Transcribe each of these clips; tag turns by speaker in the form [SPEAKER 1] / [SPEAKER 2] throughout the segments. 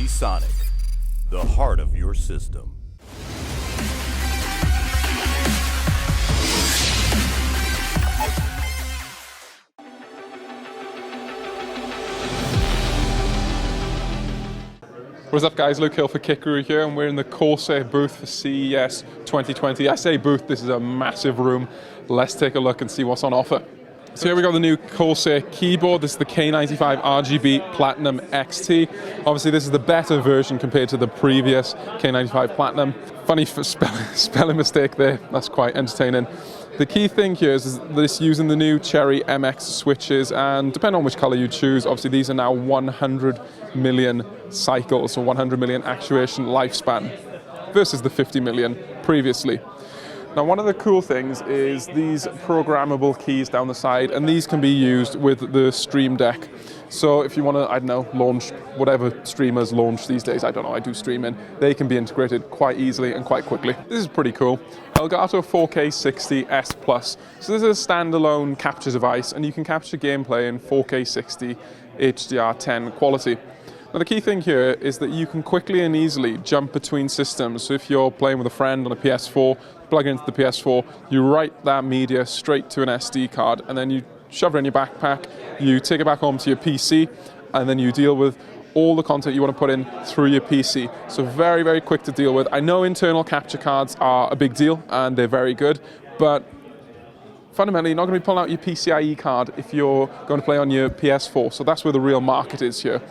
[SPEAKER 1] Sonic, the heart of your system.
[SPEAKER 2] What's up guys, Luke Hill for Kickaroo here, and we're in the Corsair booth for CES 2020. I say booth, this is a massive room. Let's take a look and see what's on offer. So here we got the new Corsair keyboard. This is the K95 RGB Platinum XT. Obviously this is the better version compared to the previous K95 Platinum. Funny spelling mistake there, that's quite entertaining. The key thing here is that it's using the new Cherry MX switches, and depending on which color you choose, obviously these are now 100 million cycles, so 100 million actuation lifespan versus the 50 million previously. Now one of the cool things is these programmable keys down the side, and these can be used with the Stream Deck. So if you want to, I don't know, launch whatever streamers launch these days, I don't know, I do streaming, they can be integrated quite easily and quite quickly. This is pretty cool. Elgato 4K 60 S Plus. So this is a standalone capture device, and you can capture gameplay in 4K 60 HDR10 quality. Now the key thing here is that you can quickly and easily jump between systems. So if you're playing with a friend on a PS4, plug it into the PS4, you write that media straight to an SD card, and then you shove it in your backpack, you take it back home to your PC, and then you deal with all the content you want to put in through your PC. So very, very quick to deal with. I know internal capture cards are a big deal, and they're very good, but fundamentally, you're not going to be pulling out your PCIe card if you're going to play on your PS4. So that's where the real market is here.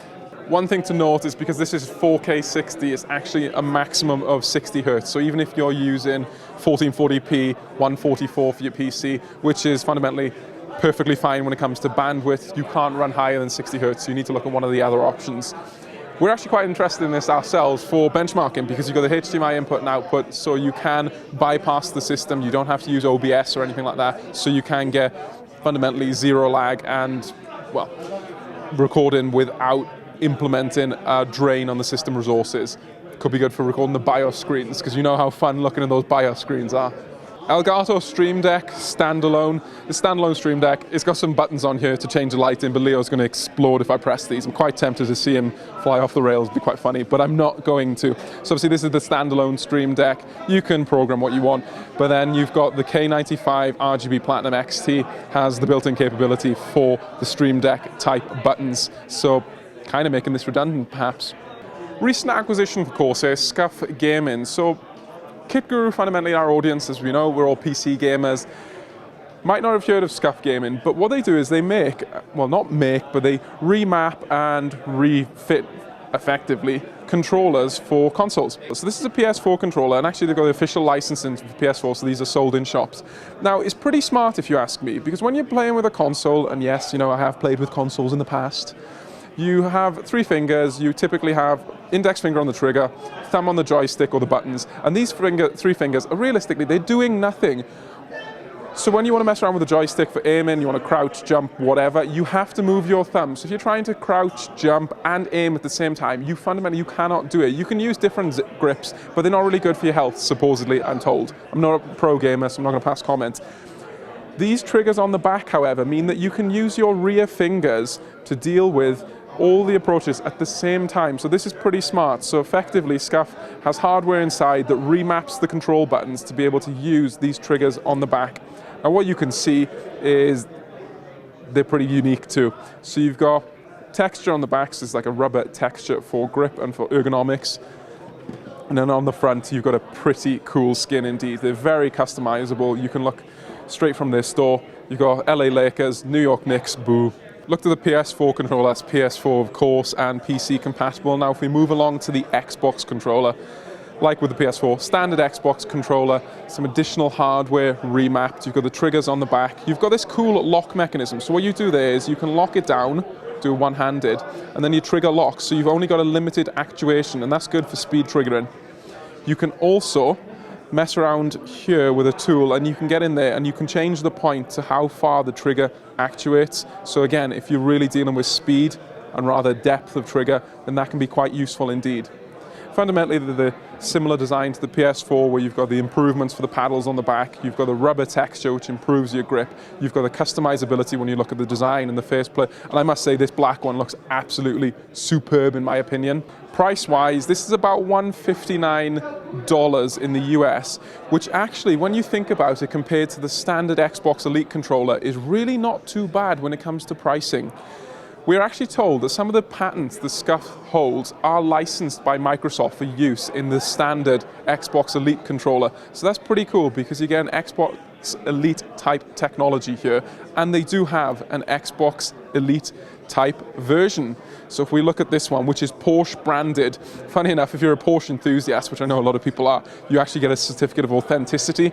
[SPEAKER 2] One thing to note is because this is 4K 60, it's actually a maximum of 60 Hertz. So even if you're using 1440p, 144 for your PC, which is fundamentally perfectly fine when it comes to bandwidth, you can't run higher than 60 Hertz. So you need to look at one of the other options. We're actually quite interested in this ourselves for benchmarking, because you've got the HDMI input and output, so you can bypass the system. You don't have to use OBS or anything like that. So you can get fundamentally zero lag and, well, recording without implementing a drain on the system resources. Could be good for recording the BIOS screens, because you know how fun looking at those BIOS screens are. Elgato Stream Deck standalone. The standalone Stream Deck, it's got some buttons on here to change the lighting, but Leo's going to explode if I press these. I'm quite tempted to see him fly off the rails. It'd be quite funny, but I'm not going to. So obviously this is the standalone Stream Deck. You can program what you want, but then you've got the K95 RGB Platinum XT, has the built-in capability for the Stream Deck type buttons. So kind of making this redundant, perhaps. Recent acquisition for Corsair, SCUF Gaming. So Kit Guru, fundamentally our audience, as we know, we're all PC gamers, might not have heard of SCUF Gaming, but what they do is they make, well not make, but they remap and refit, effectively, controllers for consoles. So this is a PS4 controller, and actually they've got the official licensing for PS4, so these are sold in shops. Now, it's pretty smart if you ask me, because when you're playing with a console, and yes, you know, I have played with consoles in the past, you have three fingers, you typically have index finger on the trigger, thumb on the joystick or the buttons, and these three fingers are realistically, they're doing nothing. So when you want to mess around with the joystick for aiming, you want to crouch, jump, whatever, you have to move your thumb. So if you're trying to crouch, jump, and aim at the same time, you cannot do it. You can use different grips, but they're not really good for your health, supposedly, I'm told. I'm not a pro gamer, so I'm not going to pass comments. These triggers on the back, however, mean that you can use your rear fingers to deal with all the approaches at the same time. So this is pretty smart. So effectively, SCUF has hardware inside that remaps the control buttons to be able to use these triggers on the back. Now what you can see is they're pretty unique too. So you've got texture on the back, so it's like a rubber texture for grip and for ergonomics. And then on the front, you've got a pretty cool skin indeed. They're very customizable. You can look straight from their store. You've got LA Lakers, New York Knicks, boo. Looked at the PS4 controller, that's PS4 of course, and PC compatible. Now if we move along to the Xbox controller, like with the PS4, standard Xbox controller, some additional hardware remapped. You've got the triggers on the back. You've got this cool lock mechanism. So what you do there is you can lock it down, do one-handed, and then you trigger lock. So you've only got a limited actuation, and that's good for speed triggering. You can also mess around here with a tool, and you can get in there and you can change the point to how far the trigger actuates. So again, if you're really dealing with speed and rather depth of trigger, then that can be quite useful indeed. Fundamentally, they're similar design to the PS4, where you've got the improvements for the paddles on the back, you've got the rubber texture, which improves your grip, you've got the customizability when you look at the design and the faceplate, and I must say this black one looks absolutely superb in my opinion. Price-wise, this is about $159 in the US, which actually, when you think about it, compared to the standard Xbox Elite controller, is really not too bad when it comes to pricing. We're actually told that some of the patents the SCUF holds are licensed by Microsoft for use in the standard Xbox Elite controller. So that's pretty cool because, again, Xbox Elite type technology here, and they do have an Xbox Elite type version. So if we look at this one, which is Porsche branded, funny enough, if you're a Porsche enthusiast, which I know a lot of people are, you actually get a certificate of authenticity.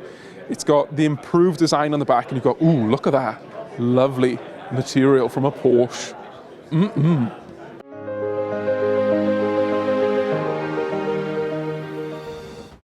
[SPEAKER 2] It's got the improved design on the back, and you've got, ooh, look at that, lovely material from a Porsche.